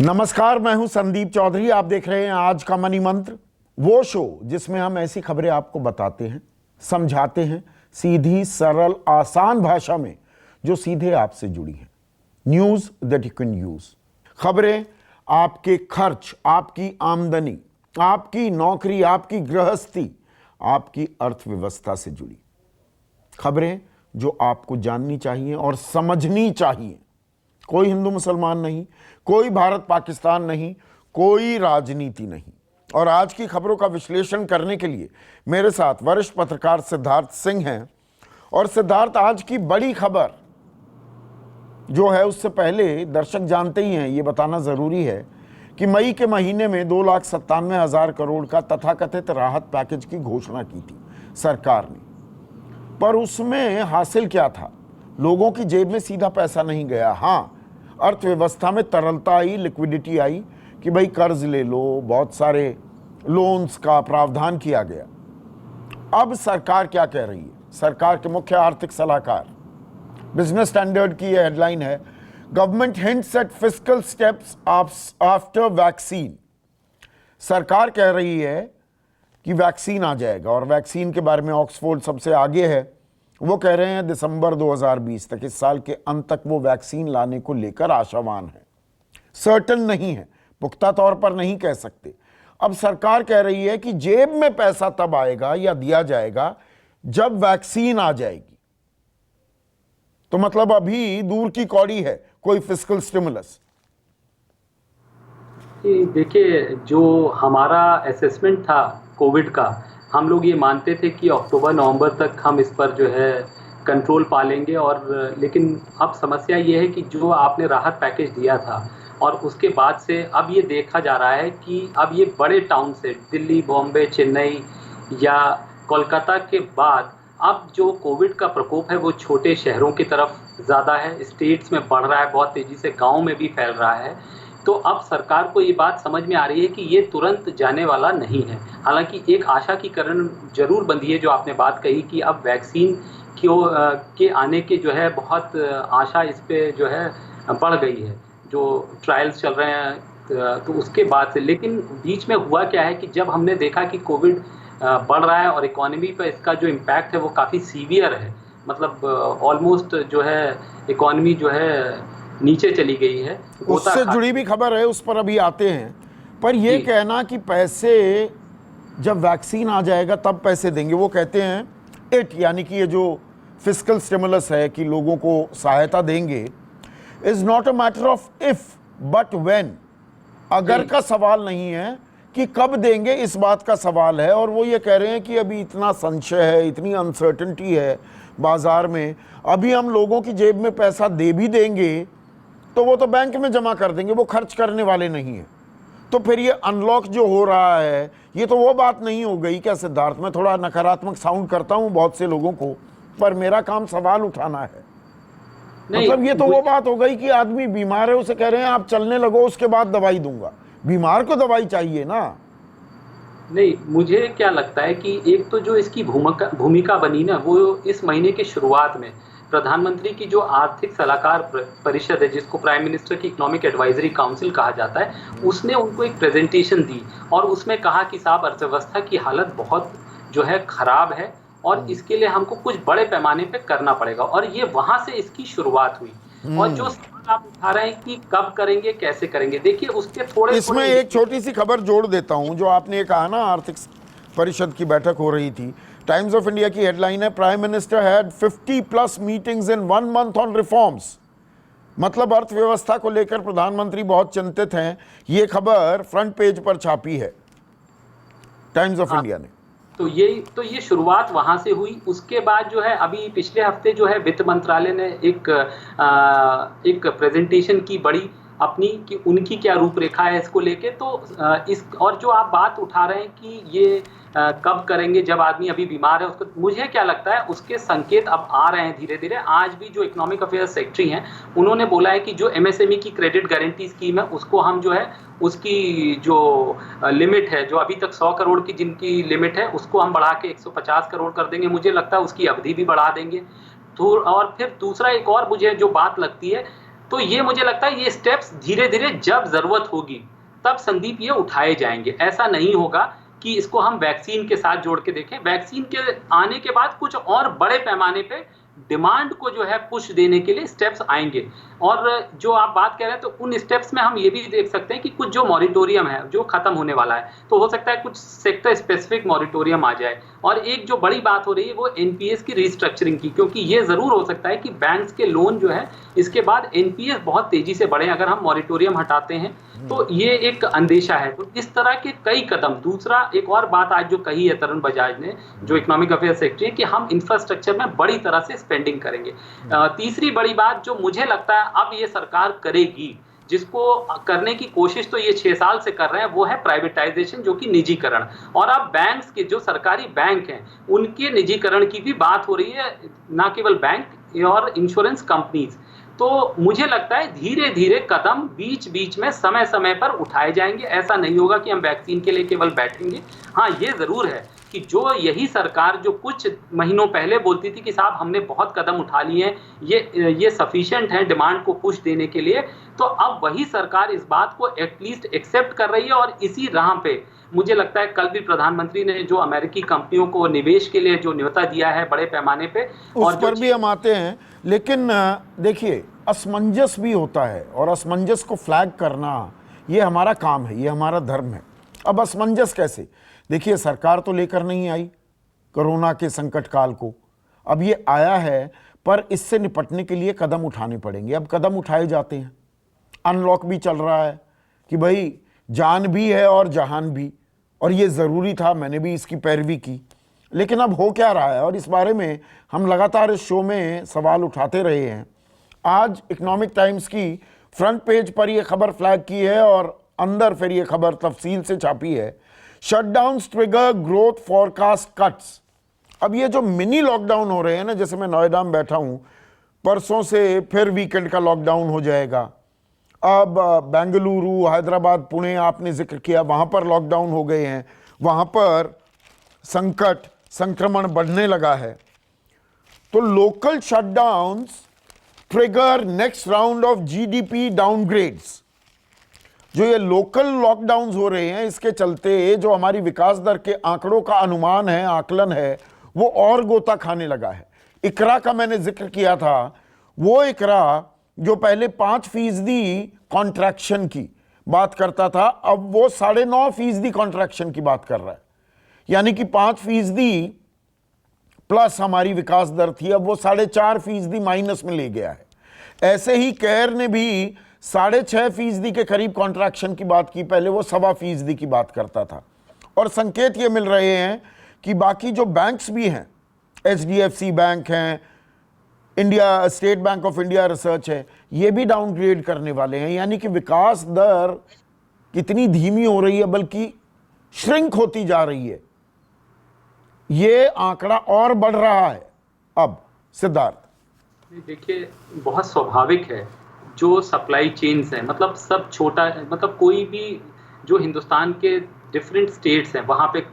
नमस्कार, मैं हूं संदीप चौधरी। आप देख रहे हैं आज का मनी मंत्र, वो शो जिसमें हम ऐसी खबरें आपको बताते हैं, समझाते हैं सीधी सरल आसान भाषा में, जो सीधे आपसे जुड़ी हैं। News that you can use. खबरें आपके खर्च, आपकी आमदनी, आपकी नौकरी, आपकी गृहस्थी, आपकी अर्थव्यवस्था से जुड़ी खबरें जो आपको जाननी चाहिए और समझनी चाहिए। कोई हिंदू मुसलमान नहीं, कोई भारत पाकिस्तान नहीं, कोई राजनीति नहीं। और आज की खबरों का विश्लेषण करने के लिए मेरे साथ वरिष्ठ पत्रकार सिद्धार्थ सिंह हैं। और सिद्धार्थ, आज की बड़ी खबर जो है, उससे पहले दर्शक जानते ही हैं, ये बताना जरूरी है कि मई के महीने में 2,97,000 करोड़ का तथाकथित राहत पैकेज की घोषणा की थी सरकार ने। पर उसमें हासिल क्या था? लोगों की जेब में सीधा पैसा नहीं गया। हाँ, अर्थव्यवस्था में तरलता आई, लिक्विडिटी आई कि भाई कर्ज ले लो, बहुत सारे लोन्स का प्रावधान किया गया। अब सरकार क्या कह रही है? सरकार के मुख्य आर्थिक सलाहकार बिजनेस स्टैंडर्ड की यह हेडलाइन है, government hints at fiscal steps after vaccine. सरकार कह रही है कि वैक्सीन आ जाएगा, और वैक्सीन के बारे में ऑक्सफोर्ड सबसे आगे है। वो कह रहे हैं दिसंबर 2020 तक, इस साल के अंत तक वो वैक्सीन लाने को लेकर आशावान है। सर्टन नहीं है, पुख्ता तौर पर नहीं कह सकते। अब सरकार कह रही है कि जेब में पैसा तब आएगा या दिया जाएगा जब वैक्सीन आ जाएगी। तो मतलब अभी दूर की कौड़ी है कोई फिस्कल स्टिमुलस। देखिए, जो हमारा असेसमेंट था कोविड का, हम लोग ये मानते थे कि अक्टूबर नवंबर तक हम इस पर जो है कंट्रोल पा लेंगे। और लेकिन अब समस्या ये है कि जो आपने राहत पैकेज दिया था और उसके बाद से अब ये देखा जा रहा है कि अब ये बड़े टाउन से दिल्ली, बॉम्बे, चेन्नई या कोलकाता के बाद अब जो कोविड का प्रकोप है वो छोटे शहरों की तरफ ज़्यादा है, स्टेट्स में बढ़ रहा है, बहुत तेज़ी से गाँव में भी फैल रहा है। तो अब सरकार को ये बात समझ में आ रही है कि ये तुरंत जाने वाला नहीं है। हालांकि एक आशा की किरण जरूर बंधी है, जो आपने बात कही कि अब वैक्सीन के आने के जो है बहुत आशा इस पे जो है बढ़ गई है, जो ट्रायल्स चल रहे हैं। तो उसके बाद से, लेकिन बीच में हुआ क्या है कि जब हमने देखा कि कोविड बढ़ रहा है और इकोनॉमी पर इसका जो इम्पैक्ट है वो काफ़ी सीवियर है, मतलब ऑलमोस्ट जो है इकोनॉमी जो है नीचे चली गई है। उससे जुड़ी भी खबर है, उस पर अभी आते हैं। पर यह कहना कि पैसे जब वैक्सीन आ जाएगा तब पैसे देंगे, वो कहते हैं इट, यानी कि ये जो फिस्कल स्टिमुलस है कि लोगों को सहायता देंगे, is not a matter of if but when. अगर का सवाल नहीं है कि कब देंगे, इस बात का सवाल है। और वो ये कह रहे हैं कि अभी इतना संशय है, इतनी अनसर्टेनिटी है बाजार में, अभी हम लोगों की जेब में पैसा दे भी देंगे तो वो तो बैंक में जमा कर देंगे, वो खर्च करने वाले नहीं है। तो फिर ये अनलॉक जो हो रहा है, ये तो वो बात नहीं हो गई क्या सिद्धार्थ? मैं थोड़ा नकारात्मक साउंड करता हूं बहुत से लोगों को, पर मेरा काम सवाल उठाना है। मतलब ये तो वो बात हो गई कि आदमी बीमार है, उसे कह रहे हैं आप चलने लगो, उसके बाद दवाई दूंगा। बीमार को दवाई चाहिए ना। नहीं, मुझे क्या लगता है कि एक तो जो इसकी भूमिका बनी ना, वो इस महीने की शुरुआत में प्रधानमंत्री की जो आर्थिक सलाहकार परिषद है, जिसको प्राइम मिनिस्टर की इकोनॉमिक एडवाइजरी काउंसिल कहा जाता है, उसने उनको एक प्रेजेंटेशन दी और उसमें कहा कि साहब, अर्थव्यवस्था की हालत बहुत जो है खराब है और इसके लिए हमको कुछ बड़े पैमाने पे करना पड़ेगा। और ये वहां से इसकी शुरुआत हुई। और जो सवाल आप उठा रहे हैं कि कब करेंगे, कैसे करेंगे, देखिए उसके थोड़े इसमें एक छोटी सी खबर जोड़ देता हूं। जो आपने कहा ना, आर्थिक परिषद की बैठक हो रही थी, टाइम्स ऑफ इंडिया की हेडलाइन है, prime minister had 50+ meetings in 1 month on reforms. मतलब अर्थव्यवस्था को लेकर प्रधानमंत्री बहुत चिंतित हैं। ये खबर फ्रंट पेज पर छापी है टाइम्स ऑफ इंडिया ने। तो ये शुरुआत वहां से हुई। उसके बाद जो है अभी पिछले हफ्ते जो है वित्त मंत्रालय ने एक प्रेजेंटेशन की बड़ी अपनी, कि उनकी क्या रूपरेखा है इसको लेके। तो इस और जो आप बात उठा रहे हैं कि ये कब करेंगे, जब आदमी अभी बीमार है उसको, मुझे क्या लगता है उसके संकेत अब आ रहे हैं धीरे धीरे। आज भी जो इकोनॉमिक अफेयर्स सेक्रेटरी हैं, उन्होंने बोला है कि जो एमएसएमई की क्रेडिट गारंटी स्कीम है, उसको हम जो है उसकी जो लिमिट है, जो अभी तक 100 करोड़ की जिनकी लिमिट है, उसको हम बढ़ा के 150 करोड़ कर देंगे। मुझे लगता है उसकी अवधि भी बढ़ा देंगे। तो और फिर दूसरा एक और मुझे जो बात लगती है, तो ये मुझे लगता है ये स्टेप्स धीरे धीरे जब जरूरत होगी तब संदीप ये उठाए जाएंगे। ऐसा नहीं होगा कि इसको हम वैक्सीन के साथ जोड़ के देखें। वैक्सीन के आने के बाद कुछ और बड़े पैमाने पे डिमांड को जो है पुश देने के लिए स्टेप्स आएंगे। और जो आप बात कह रहे हैं तो उन स्टेप्स में हम ये भी देख सकते हैं कि कुछ जो मॉरिटोरियम है जो खत्म होने वाला है, तो हो सकता है कुछ सेक्टर स्पेसिफिक मॉरिटोरियम आ जाए। और एक जो बड़ी बात हो रही है वो एनपीएस की रिस्ट्रक्चरिंग की, क्योंकि ये जरूर हो सकता है कि बैंक्स के लोन जो है इसके बाद एनपीएस बहुत तेजी से बढ़े अगर हम मॉरिटोरियम हटाते हैं, तो ये एक अंदेशा है। तो इस तरह के कई कदम। दूसरा एक और बात आज जो कही है तरुण बजाज ने, जो इकोनॉमिक अफेयर्स सेक्रेटरी है, कि हम इंफ्रास्ट्रक्चर में बड़ी तरह से स्पेंडिंग करेंगे। तीसरी बड़ी बात जो मुझे लगता है अब ये सरकार करेगी, जिसको करने की कोशिश तो ये 6 साल से कर रहे हैं, वो है प्राइवेटाइजेशन, जो कि निजीकरण। और अब बैंक्स के जो सरकारी बैंक हैं उनके निजीकरण की भी बात हो रही है, ना केवल बैंक और इंश्योरेंस कंपनीज। तो मुझे लगता है धीरे धीरे कदम बीच बीच में समय समय पर उठाए जाएंगे। ऐसा नहीं होगा कि हम वैक्सीन के लिए केवल बैठेंगे। हाँ, ये जरूर है कि जो यही सरकार जो कुछ महीनों पहले बोलती थी कि साहब हमने बहुत कदम उठा लिए हैं, ये सफिशिएंट है डिमांड को पुश देने के लिए, तो अब वही सरकार इस बात को एटलीस्ट एक्सेप्ट कर रही है। और इसी राह पे मुझे लगता है कल भी प्रधानमंत्री ने जो अमेरिकी कंपनियों को निवेश के लिए जो न्योता दिया है बड़े पैमाने पे, उस पर भी हम आते हैं। लेकिन देखिए, असमंजस भी होता है और असमंजस को फ्लैग करना ये हमारा काम है, ये हमारा धर्म है। अब असमंजस कैसे? देखिए, सरकार तो लेकर नहीं आई कोरोना के संकट काल को, अब ये आया है, पर इससे निपटने के लिए कदम उठाने पड़ेंगे। अब कदम उठाए जाते हैं, अनलॉक भी चल रहा है कि भाई जान भी है और जहान भी, और ये ज़रूरी था, मैंने भी इसकी पैरवी की। लेकिन अब हो क्या रहा है, और इस बारे में हम लगातार इस शो में सवाल उठाते रहे हैं। आज इकोनॉमिक टाइम्स की फ्रंट पेज पर यह खबर फ्लैग की है और अंदर फिर ये खबर तफसील से छापी है, shutdowns trigger growth forecast cuts. अब ये जो मिनी लॉकडाउन हो रहे हैं ना, जैसे मैं नोएडा में बैठा हूँ, परसों से फिर वीकेंड का लॉकडाउन हो जाएगा। अब बेंगलुरु, हैदराबाद, पुणे आपने जिक्र किया, वहाँ पर लॉकडाउन हो गए हैं, वहाँ पर संक्रमण बढ़ने लगा है। तो local shutdowns trigger next round of GDP downgrades. जो ये लोकल लॉकडाउन्स हो रहे हैं, इसके चलते जो हमारी विकास दर के आंकड़ों का अनुमान है, आकलन है, वो और गोता खाने लगा है। इकरा का मैंने जिक्र किया था, वो इकरा जो पहले 5% कॉन्ट्रैक्शन की बात करता था, अब वो 9.5% कॉन्ट्रैक्शन की बात कर रहा है। यानी कि 5% प्लस हमारी विकास दर थी, अब वो 4.5% माइनस में ले गया है। ऐसे ही केयर ने भी 6.5% के करीब कॉन्ट्रैक्शन की बात की, पहले वो 1.25% की बात करता था। और संकेत ये मिल रहे हैं कि बाकी जो बैंक्स भी हैं, HDFC बैंक हैं, India state bank of India research है, ये भी डाउनग्रेड करने वाले हैं। यानी कि विकास दर कितनी धीमी हो रही है, बल्कि श्रिंक होती जा रही है। ये आंकड़ा और बढ़ रहा है। अब सिद्धार्थ, देखिए, बहुत स्वाभाविक है, जो सप्लाई चेन्स हैं, मतलब सब छोटा, मतलब कोई भी जो हिंदुस्तान के डिफरेंट स्टेट्स हैं वहाँ पे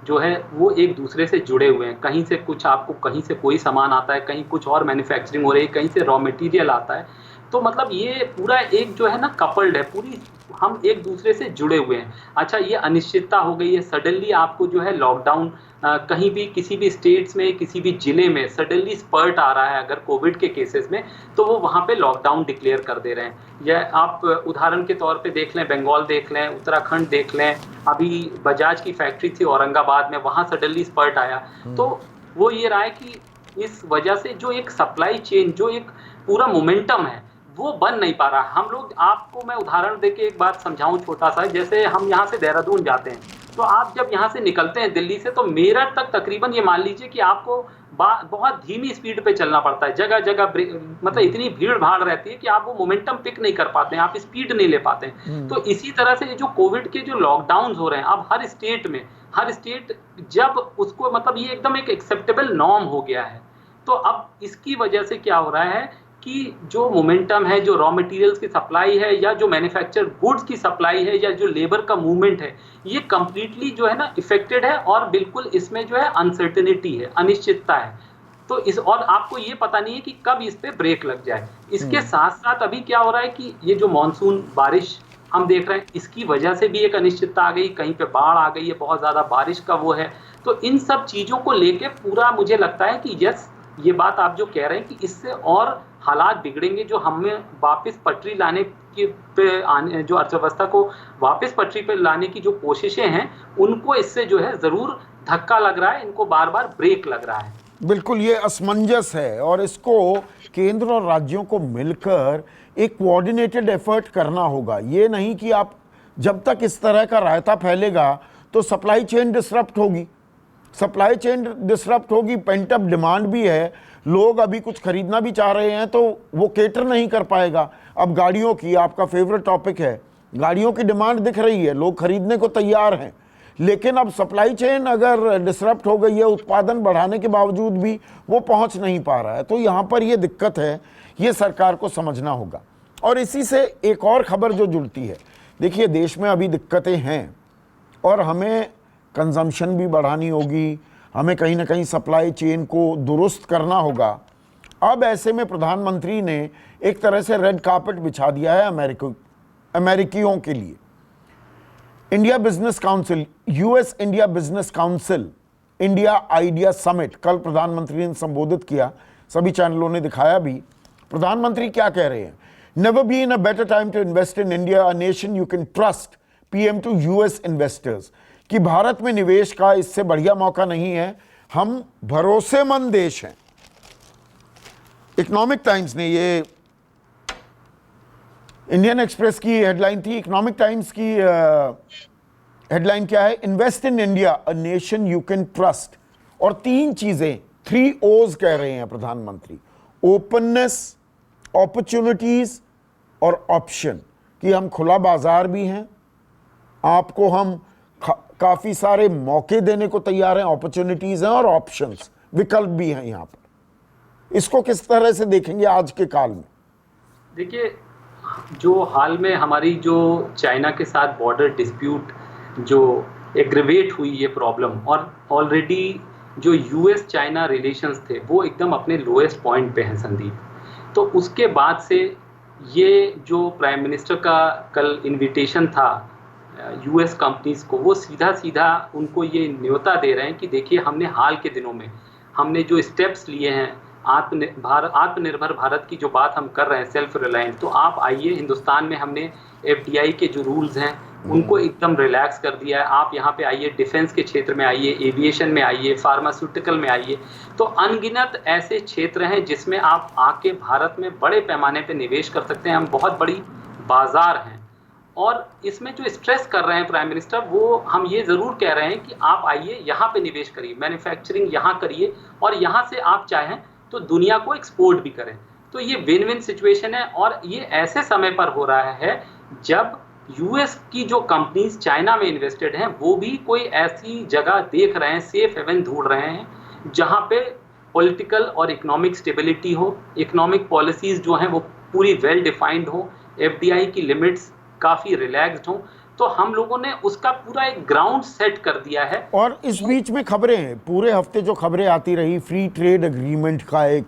जो है वो एक दूसरे से जुड़े हुए हैं। कहीं से कुछ आपको, कहीं से कोई सामान आता है, कहीं कुछ और मैन्युफैक्चरिंग हो रही है, कहीं से रॉ मटेरियल आता है। तो मतलब ये पूरा एक जो है ना कपल्ड है, पूरी हम एक दूसरे से जुड़े हुए हैं। अच्छा, ये अनिश्चितता हो गई है, सडनली आपको जो है लॉकडाउन कहीं भी किसी भी स्टेट्स में, किसी भी जिले में सडनली स्पर्ट आ रहा है अगर कोविड के केसेस में, तो वो वहाँ पे लॉकडाउन डिक्लेयर कर दे रहे हैं। या आप उदाहरण के तौर पे देख लें, बंगाल देख लें, उत्तराखंड देख लें, अभी बजाज की फैक्ट्री थी औरंगाबाद में, वहाँ सडनली स्पर्ट आया। तो वो ये रहा है कि इस वजह से जो एक सप्लाई चेन, जो एक पूरा मोमेंटम है, वो बन नहीं पा रहा। हम लोग, आपको मैं उदाहरण देके एक बात समझाऊं छोटा सा, जैसे हम यहाँ से देहरादून जाते हैं, तो आप जब यहाँ से निकलते हैं दिल्ली से, तो मेरठ तक तकरीबन ये मान लीजिए कि आपको बहुत धीमी स्पीड पे चलना पड़ता है। जगह जगह मतलब इतनी भीड़ भाड़ रहती है कि आप वो मोमेंटम पिक नहीं कर पाते हैं, आप स्पीड नहीं ले पाते हैं। तो इसी तरह से जो कोविड के जो लॉकडाउन हो रहे हैं, अब हर स्टेट में, हर स्टेट जब उसको, मतलब ये एकदम एक एक्सेप्टेबल नॉर्म हो गया है। तो अब इसकी वजह से क्या हो रहा है कि जो मोमेंटम है, जो रॉ मटेरियल्स की सप्लाई है, या जो मैन्युफैक्चर गुड्स की सप्लाई है, या जो लेबर का मूवमेंट है, ये कंप्लीटली जो है ना इफेक्टेड है। और बिल्कुल इसमें जो है अनसर्टेनिटी है, अनिश्चितता है। तो इस और आपको ये पता नहीं है कि कब इस पे ब्रेक लग जाए। इसके साथ साथ अभी क्या हो रहा है कि ये जो मानसून बारिश हम देख रहे हैं, इसकी वजह से भी एक अनिश्चितता आ गई, कहीं पे बाढ़ आ गई है, बहुत ज्यादा बारिश का वो है। तो इन सब चीजों को लेके पूरा मुझे लगता है कि यस, ये बात आप जो कह रहे हैं कि इससे और हालात बिगड़ेंगे, जो हमें वापस पटरी लाने की पे आने, जो अर्थव्यवस्था को वापस पटरी पे लाने की जो कोशिशें हैं, उनको इससे जो है जरूर धक्का लग रहा है, इनको बार बार ब्रेक लग रहा है। बिल्कुल, ये असमंजस है और इसको केंद्र और राज्यों को मिलकर एक कोऑर्डिनेटेड एफर्ट करना होगा। ये नहीं कि आप जब तक इस तरह का रायता फैलेगा तो सप्लाई चेन डिसरप्ट होगी, सप्लाई चेन डिसरप्ट होगी, पेंट अप डिमांड भी है, लोग अभी कुछ खरीदना भी चाह रहे हैं तो वो केटर नहीं कर पाएगा। अब गाड़ियों की, आपका फेवरेट टॉपिक है, गाड़ियों की डिमांड दिख रही है, लोग खरीदने को तैयार हैं, लेकिन अब सप्लाई चेन अगर डिसरप्ट हो गई है, उत्पादन बढ़ाने के बावजूद भी वो पहुंच नहीं पा रहा है, तो यहाँ पर ये दिक्कत है, ये सरकार को समझना होगा। और इसी से एक और खबर जो जुड़ती है, देखिए देश में अभी दिक्कतें हैं और हमें कंजम्पशन भी बढ़ानी होगी, हमें कहीं ना कहीं सप्लाई चेन को दुरुस्त करना होगा। अब ऐसे में प्रधानमंत्री ने एक तरह से रेड कार्पेट बिछा दिया है अमेरिकियों के लिए। India business council, US India business council India idea summit कल प्रधानमंत्री ने संबोधित किया, सभी चैनलों ने दिखाया भी। प्रधानमंत्री क्या कह रहे हैं? Never be in a better time to invest in India, a nation you can trust, PM to US investors, कि भारत में निवेश का इससे बढ़िया मौका नहीं है, हम भरोसेमंद देश हैं। इकोनॉमिक टाइम्स ने, ये इंडियन एक्सप्रेस की हेडलाइन थी, इकोनॉमिक टाइम्स की हेडलाइन क्या है? Invest in India, a nation you can trust. और तीन चीजें, 3 O's कह रहे हैं प्रधानमंत्री, ओपननेस, अपॉर्चुनिटीज और ऑप्शन, कि हम खुला बाजार भी हैं, आपको हम काफी सारे मौके देने को तैयार हैं, अपॉर्चुनिटीज हैं और ऑप्शंस, विकल्प भी हैं यहाँ पर। इसको किस तरह से देखेंगे आज के काल में? देखिए, जो हाल में हमारी जो चाइना के साथ बॉर्डर डिस्प्यूट जो एग्रीवेट हुई ये प्रॉब्लम, और ऑलरेडी जो यूएस चाइना रिलेशंस थे वो एकदम अपने लोएस्ट पॉइंट पे हैं संदीप। तो उसके बाद से ये जो प्राइम मिनिस्टर का कल इनविटेशन था यूएस कंपनीज को, वो सीधा सीधा उनको ये न्योता दे रहे हैं कि देखिए, हमने हाल के दिनों में हमने जो स्टेप्स लिए हैं, आत्मनिर्भर भारत की जो बात हम कर रहे हैं, सेल्फ रिलायंस, तो आप आइए, हिंदुस्तान में हमने एफडीआई के जो रूल्स हैं उनको एकदम रिलैक्स कर दिया है, आप यहाँ पे आइए, डिफेंस के क्षेत्र में आइए, एविएशन में आइए, फार्मास्यूटिकल में आइए। तो अनगिनत ऐसे क्षेत्र हैं जिसमें आप आके भारत में बड़े पैमाने पे निवेश कर सकते हैं, हम बहुत बड़ी बाजार हैं। और इसमें जो स्ट्रेस कर रहे हैं प्राइम मिनिस्टर, वो हम ये जरूर कह रहे हैं कि आप आइए, यहाँ पे निवेश करिए, मैन्युफैक्चरिंग यहाँ करिए, और यहाँ से आप चाहें तो दुनिया को एक्सपोर्ट भी करें। तो ये विन विन सिचुएशन है, और ये ऐसे समय पर हो रहा है जब यूएस की जो कंपनीज चाइना में इन्वेस्टेड हैं वो भी कोई ऐसी जगह देख रहे हैं, सेफ हेवन ढूंढ रहे हैं जहां पे पॉलिटिकल और इकोनॉमिक स्टेबिलिटी हो, इकोनॉमिक पॉलिसीज जो हैं वो पूरी वेल डिफाइंड हो, एफडीआई की लिमिट्स काफ़ी रिलैक्स्ड हों। तो हम लोगों ने उसका पूरा एक ग्राउंड सेट कर दिया है। और इस बीच में खबरें, पूरे हफ्ते जो खबरें आती रही, फ्री ट्रेड एग्रीमेंट का एक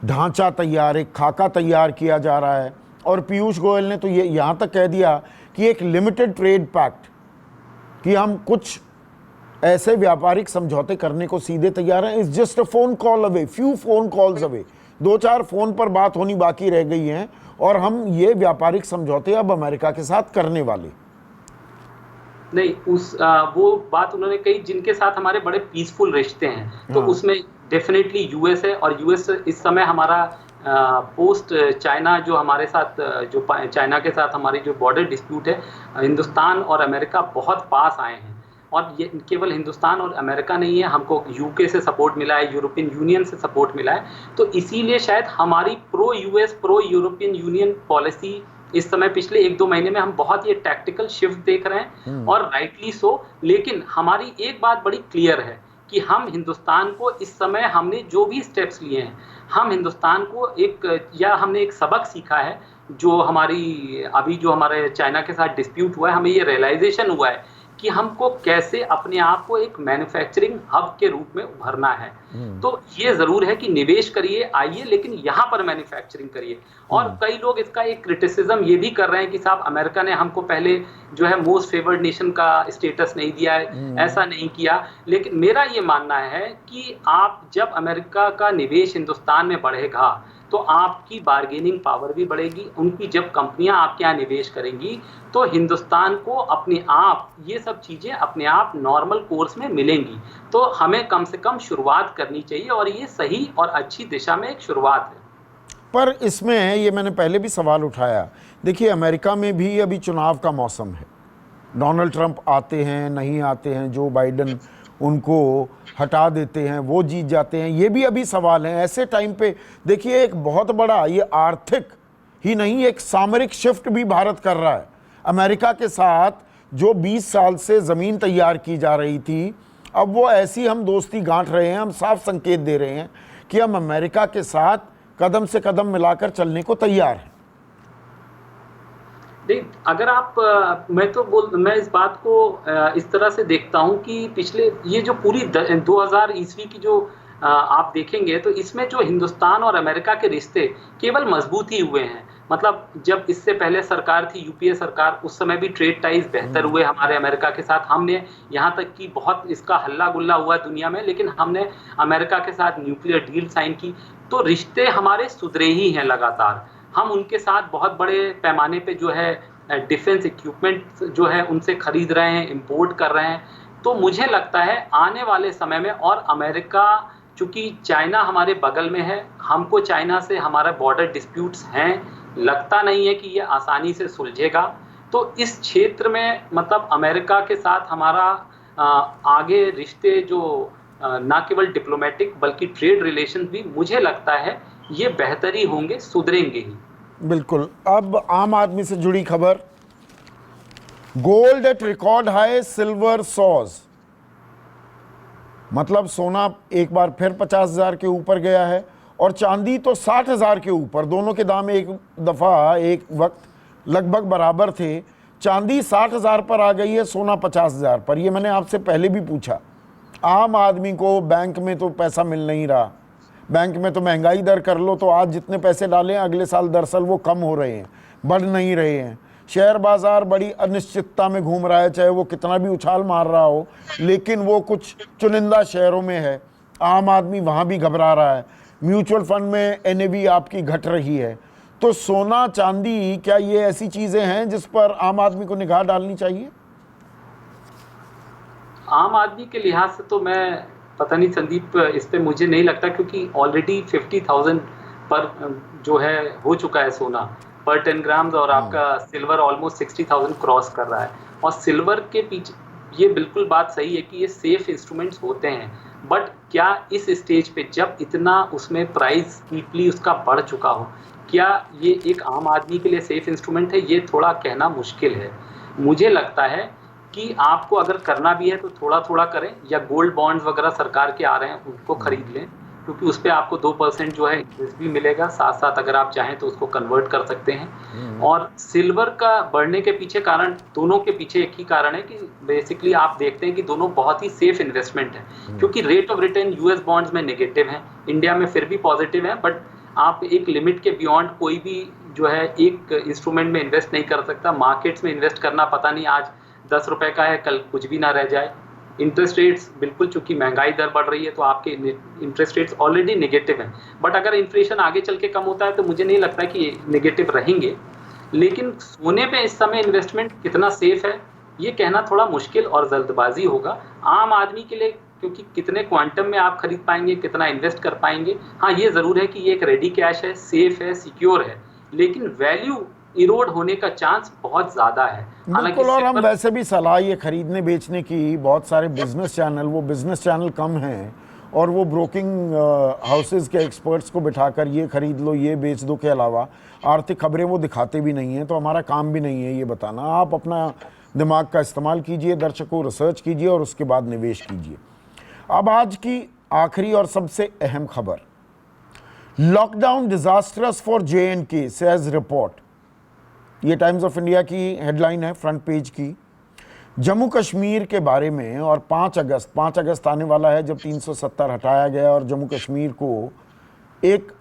ढांचा तैयार, एक खाका तैयार किया जा रहा है, और पीयूष गोयल ने तो ये यहाँ तक कह दिया कि एक लिमिटेड ट्रेड पैक्ट, कि हम कुछ ऐसे व्यापारिक समझौते करने को सीधे तैयार हैं। It's just a phone call away, few phone calls away, 2-4 phone पर बात होनी बाकी रह गई हैं, और हम ये व्यापारिक समझौते अब अमेरिका के साथ करने वाले। नहीं, वो बात उन्होंने कही जिनके साथ हमारे बड़े पीसफुल रिश्ते हैं, तो उसमें डेफिनेटली यूएस है। और यूएस इस समय हमारा पोस्ट चाइना जो हमारे साथ, जो चाइना के साथ हमारी जो बॉर्डर डिस्प्यूट है, हिंदुस्तान और अमेरिका बहुत पास आए हैं। और ये केवल हिंदुस्तान और अमेरिका नहीं है, हमको यूके से सपोर्ट मिला है, यूरोपियन यूनियन से सपोर्ट मिला है। तो इसीलिए शायद हमारी pro US, pro European union policy इस समय पिछले 1-2 महीने में हम बहुत ये टैक्टिकल शिफ्ट देख रहे हैं, और राइटली सो। लेकिन हमारी एक बात बड़ी क्लियर है कि हम हिंदुस्तान को इस समय, हमने जो भी स्टेप्स लिए हैं, हम हिंदुस्तान को हमने एक सबक सीखा है, जो हमारी अभी जो हमारे चाइना के साथ डिस्प्यूट हुआ है, हमें ये रियलाइजेशन हुआ है कि हमको कैसे अपने आप को एक मैन्युफैक्चरिंग हब के रूप में उभरना है। तो ये जरूर है कि निवेश करिए, आइए, लेकिन यहाँ पर मैन्युफैक्चरिंग करिए। और कई लोग इसका एक क्रिटिसिज्म ये भी कर रहे हैं कि साहब अमेरिका ने हमको पहले जो है मोस्ट फेवर्ड नेशन का स्टेटस नहीं दिया है, ऐसा नहीं किया। लेकिन मेरा ये मानना है कि आप जब अमेरिका का निवेश हिंदुस्तान में बढ़ेगा तो आपकी बार्गेनिंग पावर भी बढ़ेगी। उनकी जब कंपनियां आपके यहाँ निवेश करेंगी तो हिंदुस्तान को अपने आप ये सब चीजें अपने आप नॉर्मल कोर्स में मिलेंगी। तो हमें कम से कम शुरुआत करनी चाहिए और ये सही और अच्छी दिशा में एक शुरुआत है। पर इसमें ये मैंने पहले भी सवाल उठाया, देखिए अमेरिका में भी अभी चुनाव का मौसम है, डोनाल्ड ट्रंप आते हैं नहीं आते हैं, जो बाइडन उनको हटा देते हैं, वो जीत जाते हैं, ये भी अभी सवाल है। ऐसे टाइम पे देखिए एक बहुत बड़ा ये आर्थिक ही नहीं एक सामरिक शिफ्ट भी भारत कर रहा है। अमेरिका के साथ जो 20 साल से ज़मीन तैयार की जा रही थी, अब वो ऐसी हम दोस्ती गांठ रहे हैं, हम साफ संकेत दे रहे हैं कि हम अमेरिका के साथ कदम से कदम मिलाकर चलने को तैयार हैं। अगर आप मैं इस बात को इस तरह से देखता हूं कि पिछले ये जो पूरी 2000 ईस्वी की जो आप देखेंगे तो इसमें जो हिंदुस्तान और अमेरिका के रिश्ते केवल मजबूत ही हुए हैं। मतलब जब इससे पहले सरकार थी यूपीए सरकार, उस समय भी ट्रेड टाइज बेहतर हुए हमारे अमेरिका के साथ। हमने यहाँ तक कि बहुत इसका हल्ला गुल्ला हुआ दुनिया में, लेकिन हमने अमेरिका के साथ न्यूक्लियर डील साइन की, तो रिश्ते हमारे सुधरे ही हैं लगातार। हम उनके साथ बहुत बड़े पैमाने पे जो है डिफेंस इक्विपमेंट जो है उनसे खरीद रहे हैं, इंपोर्ट कर रहे हैं। तो मुझे लगता है आने वाले समय में, और अमेरिका चूंकि चाइना हमारे बगल में है, हमको चाइना से हमारा बॉर्डर डिस्प्यूट्स हैं, लगता नहीं है कि ये आसानी से सुलझेगा। तो इस क्षेत्र में मतलब अमेरिका के साथ हमारा आगे रिश्ते जो ना केवल डिप्लोमेटिक बल्कि ट्रेड रिलेशन भी मुझे लगता है ये बेहतर ही होंगे, सुधरेंगे ही। बिल्कुल। अब आम आदमी से जुड़ी खबर, gold at record high, silver सॉज, मतलब सोना एक बार फिर 50,000 के ऊपर गया है और चांदी तो 60,000 के ऊपर। दोनों के दाम एक दफ़ा एक वक्त लगभग बराबर थे। चांदी 60,000 पर आ गई है, सोना 50,000 पर। ये मैंने आपसे पहले भी पूछा, आम आदमी को बैंक में तो पैसा मिल नहीं रहा, बैंक में तो महंगाई दर कर लो तो आज जितने पैसे डालें अगले साल दरअसल वो कम हो रहे हैं, बढ़ नहीं रहे हैं। शेयर बाजार बड़ी अनिश्चितता में घूम रहा है, चाहे वो कितना भी उछाल मार रहा हो, लेकिन वो कुछ चुनिंदा शेयरों में है। आम आदमी वहाँ भी घबरा रहा है। म्यूचुअल फंड में एनएवी आपकी घट रही है। तो सोना चांदी, क्या ये ऐसी चीज़ें हैं जिस पर आम आदमी को निगाह डालनी चाहिए? आम आदमी के लिहाज से तो मैं पता नहीं संदीप, इस पे मुझे नहीं लगता, क्योंकि ऑलरेडी 50,000 पर जो है हो चुका है सोना पर 10 ग्राम्स, और आपका सिल्वर ऑलमोस्ट 60,000 क्रॉस कर रहा है। और सिल्वर के पीछे ये बिल्कुल बात सही है कि ये सेफ इंस्ट्रूमेंट्स होते हैं, बट क्या इस स्टेज पे जब इतना उसमें प्राइस स्टीपली उसका बढ़ चुका हो, क्या ये एक आम आदमी के लिए सेफ इंस्ट्रूमेंट है? ये थोड़ा कहना मुश्किल है। मुझे लगता है कि आपको अगर करना भी है तो थोड़ा थोड़ा करें, या गोल्ड बॉन्ड्स वगैरह सरकार के आ रहे हैं उनको खरीद लें, क्योंकि उस पर आपको 2% जो है इंटरेस्ट भी मिलेगा, साथ साथ अगर आप चाहें तो उसको कन्वर्ट कर सकते हैं। और सिल्वर का बढ़ने के पीछे कारण, दोनों के पीछे एक ही कारण है कि बेसिकली आप देखते हैं कि दोनों बहुत ही सेफ इन्वेस्टमेंट है, क्योंकि rate of return US bonds में नेगेटिव है, इंडिया में फिर भी पॉजिटिव है, बट आप एक लिमिट के बियॉन्ड कोई भी जो है एक इंस्ट्रूमेंट में इन्वेस्ट नहीं कर सकता। मार्केट्स में इन्वेस्ट करना पता नहीं आज 10 रुपए का है, कल कुछ भी ना रह जाए। इंटरेस्ट रेट्स बिल्कुल, चूंकि महंगाई दर बढ़ रही है तो आपके इंटरेस्ट रेट्स ऑलरेडी नेगेटिव हैं, बट अगर इन्फ्लेशन आगे चल के कम होता है तो मुझे नहीं लगता कि ये नेगेटिव रहेंगे। लेकिन सोने पे इस समय इन्वेस्टमेंट कितना सेफ है ये कहना थोड़ा मुश्किल और जल्दबाजी होगा आम आदमी के लिए, क्योंकि कितने क्वांटम में आप खरीद पाएंगे, कितना इन्वेस्ट कर पाएंगे। हाँ, ये जरूर है कि ये एक रेडी कैश है, सेफ है, सिक्योर है, लेकिन वैल्यू इरोड होने का चांस बहुत ज्यादा है। बिल्कुल। और हम वैसे भी सलाह ये खरीदने बेचने की, बहुत सारे बिजनेस चैनल, वो बिजनेस चैनल कम हैं और वो ब्रोकिंग हाउसेस के एक्सपर्ट्स को बिठाकर ये खरीद लो, ये बेच दो के अलावा आर्थिक खबरें वो दिखाते भी नहीं हैं। तो हमारा काम भी नहीं है ये बताना। आप अपना दिमाग का इस्तेमाल कीजिए, दर्शकों रिसर्च कीजिए और उसके बाद निवेश कीजिए। अब आज की आखिरी और सबसे अहम खबर, lockdown disastrous for JNK says report. ये टाइम्स ऑफ इंडिया की हेडलाइन है, फ्रंट पेज की। जम्मू कश्मीर के बारे में, और 5 अगस्त आने वाला है जब 370 हटाया गया और जम्मू कश्मीर को एक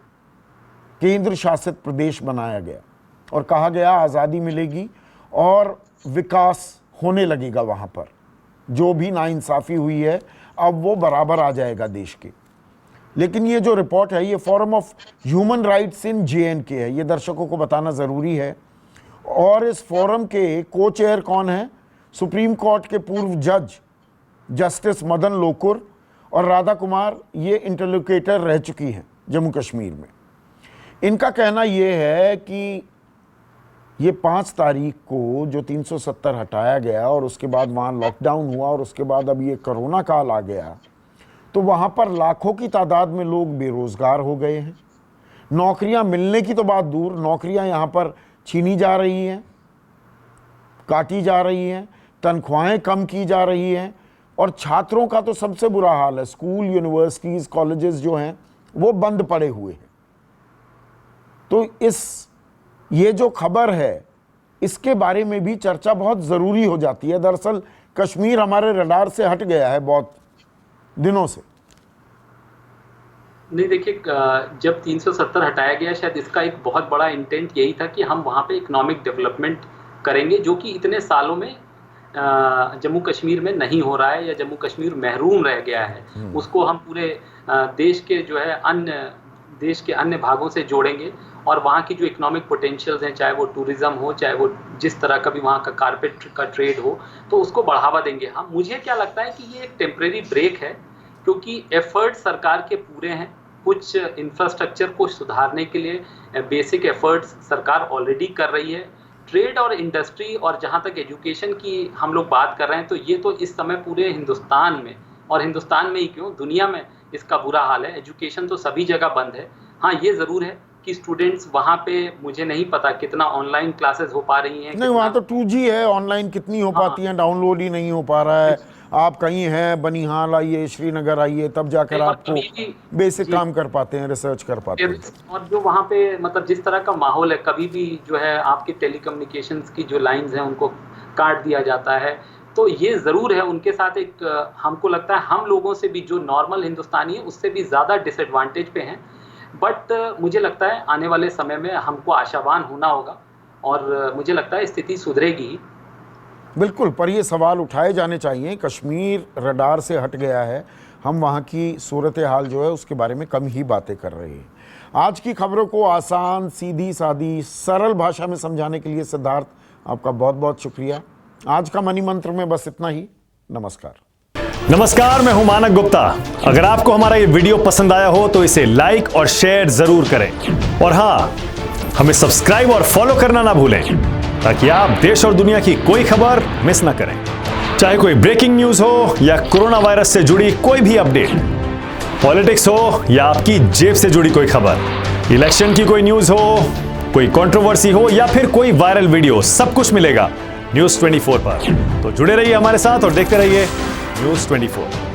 केंद्र शासित प्रदेश बनाया गया और कहा गया आज़ादी मिलेगी और विकास होने लगेगा वहाँ पर। जो भी नाइंसाफ़ी हुई है अब वो बराबर आ जाएगा देश के। लेकिन ये जो रिपोर्ट है ये forum of human rights in JNK है, ये दर्शकों को बताना ज़रूरी है। और इस फोरम के को चेयर कौन है? सुप्रीम कोर्ट के पूर्व जज जस्टिस मदन लोकुर और राधा कुमार, ये इंटरलोकेटर रह चुकी हैं जम्मू कश्मीर में। इनका कहना ये है कि ये 5 तारीख को जो 370 हटाया गया और उसके बाद वहाँ लॉकडाउन हुआ और उसके बाद अब ये कोरोना काल आ गया, तो वहाँ पर लाखों की तादाद में लोग बेरोज़गार हो गए हैं। नौकरियाँ मिलने की तो बात दूर, नौकरियाँ यहाँ पर छीनी जा रही हैं, काटी जा रही हैं, तनख्वाहें कम की जा रही हैं और छात्रों का तो सबसे बुरा हाल है। स्कूल, यूनिवर्सिटीज़, कॉलेजेस जो हैं वो बंद पड़े हुए हैं। तो ये जो खबर है इसके बारे में भी चर्चा बहुत ज़रूरी हो जाती है। दरअसल कश्मीर हमारे रडार से हट गया है बहुत दिनों से। नहीं, देखिए, जब 370 हटाया गया शायद इसका एक बहुत बड़ा इंटेंट यही था कि हम वहाँ पे इकोनॉमिक डेवलपमेंट करेंगे, जो कि इतने सालों में जम्मू कश्मीर में नहीं हो रहा है या जम्मू कश्मीर महरूम रह गया है। उसको हम पूरे देश के अन्य भागों से जोड़ेंगे और वहाँ की जो इकोनॉमिक पोटेंशियल्स हैं, चाहे वो टूरिज़्म हो, चाहे वो जिस तरह का भी वहाँ का कारपेट का ट्रेड हो, तो उसको बढ़ावा देंगे हम। मुझे क्या लगता है कि ये एक टेम्परेरी ब्रेक है, क्योंकि एफर्ट सरकार के पूरे हैं। कुछ इंफ्रास्ट्रक्चर को सुधारने के लिए बेसिक एफर्ट्स सरकार ऑलरेडी कर रही है। ट्रेड और इंडस्ट्री और जहाँ तक एजुकेशन की हम लोग बात कर रहे हैं, तो ये तो इस समय पूरे हिंदुस्तान में, और हिंदुस्तान में ही क्यों, दुनिया में इसका बुरा हाल है। एजुकेशन तो सभी जगह बंद है। हाँ, ये ज़रूर है कि स्टूडेंट्स वहाँ पे, मुझे नहीं पता कितना ऑनलाइन क्लासेस हो पा रही हैं। नहीं, वहाँ तो 2G है, ऑनलाइन कितनी हो पाती हैं, डाउनलोड ही नहीं हो पा रहा है। आप कहीं हैं, बनिहाल आइए, श्रीनगर आइए, तब जाकर आपको बेसिक काम कर पाते हैं, रिसर्च कर पाते हैं। और जो वहाँ पे मतलब जिस तरह का माहौल है, कभी भी जो है आपके टेलीकम्युनिकेशंस की जो लाइंस हैं उनको काट दिया जाता है। तो ये ज़रूर है, उनके साथ एक, हमको लगता है हम लोगों से भी, जो नॉर्मल हिंदुस्तानी है उससे भी ज़्यादा डिसएडवांटेज पे हैं। बट मुझे लगता है आने वाले समय में हमको आशावान होना होगा और मुझे लगता है स्थिति सुधरेगी। बिल्कुल, पर ये सवाल उठाए जाने चाहिए। कश्मीर रडार से हट गया है, हम वहाँ की सूरत हाल जो है उसके बारे में कम ही बातें कर रहे हैं। आज की खबरों को आसान, सीधी सादी, सरल भाषा में समझाने के लिए सिद्धार्थ, आपका बहुत बहुत शुक्रिया। आज का मनी मंत्र में बस इतना ही। नमस्कार। नमस्कार, मैं हूं मानक गुप्ता। अगर आपको हमारा ये वीडियो पसंद आया हो तो इसे लाइक और शेयर जरूर करें, और हाँ, हमें सब्सक्राइब और फॉलो करना ना भूलें, ताकि आप देश और दुनिया की कोई खबर मिस ना करें। चाहे कोई ब्रेकिंग न्यूज हो या कोरोना वायरस से जुड़ी कोई भी अपडेट, पॉलिटिक्स हो या आपकी जेब से जुड़ी कोई खबर, इलेक्शन की कोई न्यूज हो, कोई कंट्रोवर्सी हो या फिर कोई वायरल वीडियो, सब कुछ मिलेगा News 24 पर। तो जुड़े रहिए हमारे साथ और देखते रहिए News 24।